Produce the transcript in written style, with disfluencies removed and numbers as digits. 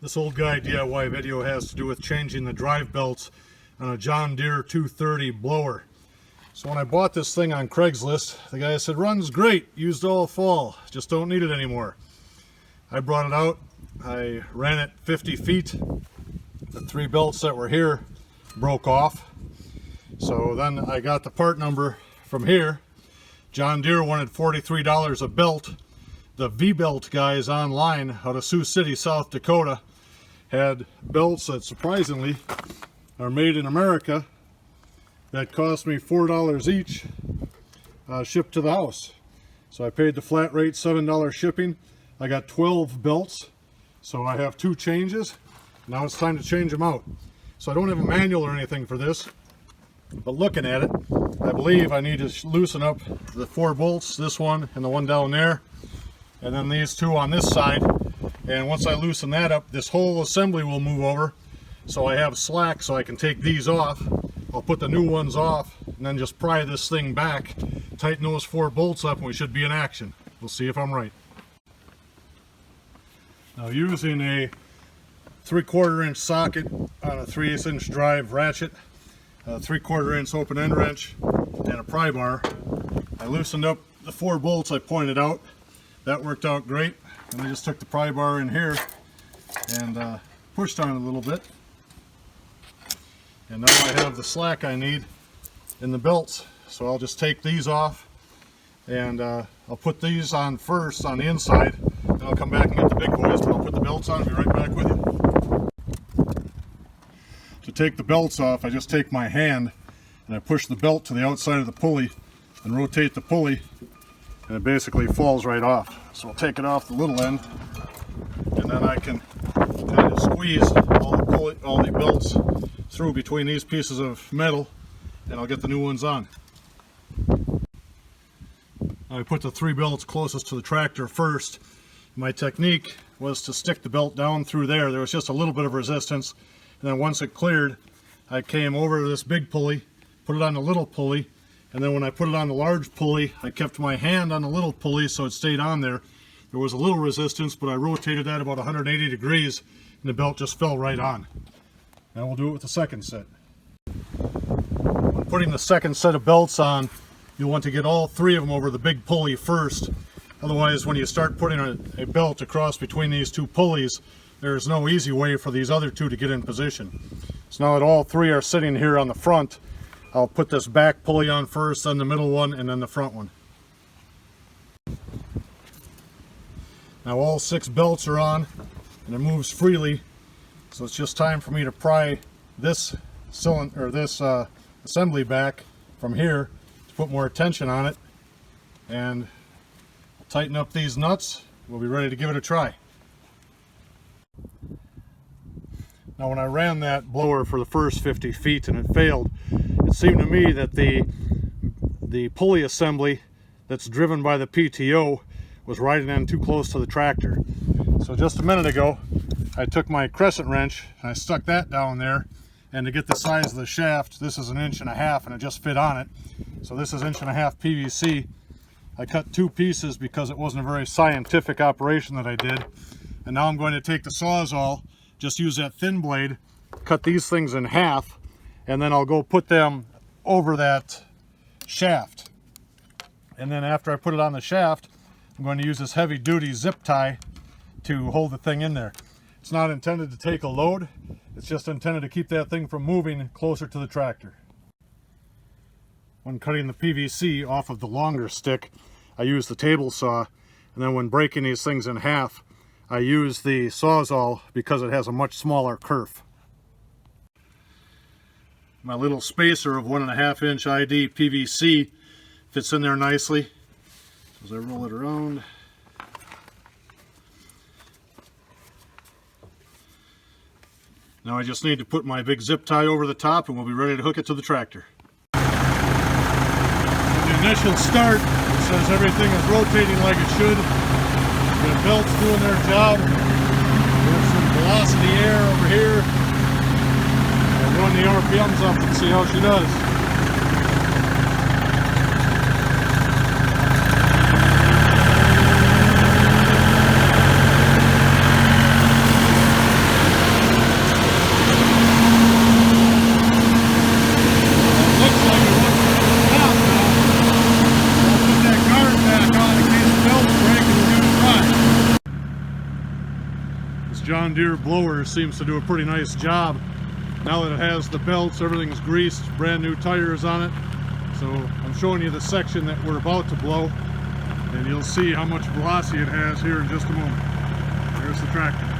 This old guy DIY video has to do with changing the drive belts on a John Deere 230 blower. So when I bought this thing on Craigslist, the guy said, runs great, used all fall, just don't need it anymore. I brought it out, I ran it 50 feet, the 3 belts that were here broke off. So then I got the part number from here. John Deere wanted $43 a belt. The V-Belt guys online out of Sioux City, South Dakota, had belts that surprisingly are made in America that cost me $4 each, shipped to the house. So I paid the flat rate $7 shipping. I got 12 belts, so I have 2 changes. Now it's time to change them out. So I don't have a manual or anything for this, but looking at it, I believe I need to loosen up the 4 bolts, this one and the one down there, and then these 2 on this side. And once I loosen that up, this whole assembly will move over, so I have slack so I can take these off. I'll put the new ones off and then just pry this thing back, tighten those 4 bolts up, and we should be in action. We'll see if I'm right. Now, using a 3/4 inch socket on a 3/8 inch drive ratchet, a 3/4 inch open end wrench, and a pry bar, I loosened up the 4 bolts I pointed out. That worked out great. And I just took the pry bar in here and pushed on it a little bit. And now I have the slack I need in the belts. So I'll just take these off and I'll put these on first on the inside. And I'll come back and get the big boys, but I'll put the belts on and be right back with you. To take the belts off, I just take my hand and I push the belt to the outside of the pulley and rotate the pulley, and it basically falls right off. So I'll take it off the little end, and then I can kind of squeeze all the belts through between these pieces of metal, and I'll get the new ones on. I put the 3 belts closest to the tractor first. My technique was to stick the belt down through there. There was just a little bit of resistance, and then once it cleared, I came over to this big pulley, put it on the little pulley, and then when I put it on the large pulley, I kept my hand on the little pulley so it stayed on there. There was a little resistance, but I rotated that about 180 degrees, and the belt just fell right on. Now we'll do it with the second set. When putting the second set of belts on, you'll want to get all 3 of them over the big pulley first. Otherwise, when you start putting a belt across between these 2 pulleys, there's no easy way for these other 2 to get in position. So now that all 3 are sitting here on the front, I'll put this back pulley on first, then the middle one, and then the front one. Now all 6 belts are on, and it moves freely, so it's just time for me to pry this cylinder, or this assembly back from here to put more tension on it, and I'll tighten up these nuts. We'll be ready to give it a try. Now when I ran that blower for the first 50 feet and it failed, it seemed to me that the pulley assembly that's driven by the PTO was riding in too close to the tractor. So just a minute ago, I took my crescent wrench and I stuck that down there, and to get the size of the shaft, this is 1.5 inches and it just fit on it. So this is 1.5 inch PVC. I cut 2 pieces because it wasn't a very scientific operation that I did. And now I'm going to take the Sawzall, just use that thin blade, cut these things in half, and then I'll go put them over that shaft. And then after I put it on the shaft, I'm going to use this heavy duty zip tie to hold the thing in there. It's not intended to take a load, it's just intended to keep that thing from moving closer to the tractor. When cutting the PVC off of the longer stick, I use the table saw, and then when breaking these things in half, I use the Sawzall because it has a much smaller kerf. My little spacer of 1.5 inch ID PVC fits in there nicely. As I roll it around, now I just need to put my big zip tie over the top and we'll be ready to hook it to the tractor. The initial start, it says everything is rotating like it should. The belt's doing their job. There's some velocity air over here. I'll run the RPMs up and see how she does. This John Deere blower seems to do a pretty nice job. Now that it has the belts, everything's greased, brand new tires on it. So I'm showing you the section that we're about to blow, and you'll see how much velocity it has here in just a moment. There's the tractor.